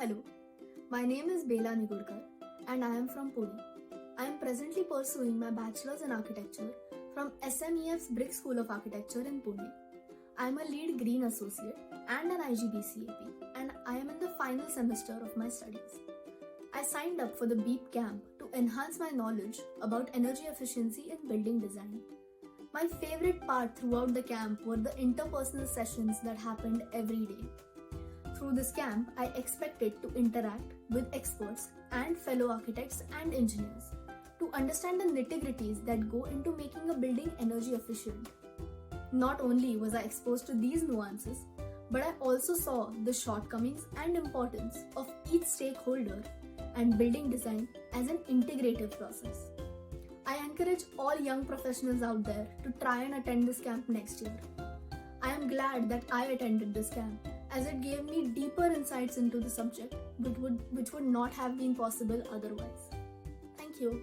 Hello, my name is Bela Nigurkar and I am from Pune. I am presently pursuing my bachelor's in architecture from SMEF's Brick School of Architecture in Pune. I am a lead green associate and an IGBCAP and I am in the final semester of my studies. I signed up for the BEEP camp to enhance my knowledge about energy efficiency in building design. My favorite part throughout the camp were the interpersonal sessions that happened every day. Through this camp, I expected to interact with experts and fellow architects and engineers to understand the nitty-gritties that go into making a building energy efficient. Not only was I exposed to these nuances, but I also saw the shortcomings and importance of each stakeholder and building design as an integrative process. I encourage all young professionals out there to try and attend this camp next year. I am glad that I attended this camp as it gave me deeper insights into the subject which would not have been possible otherwise. Thank you.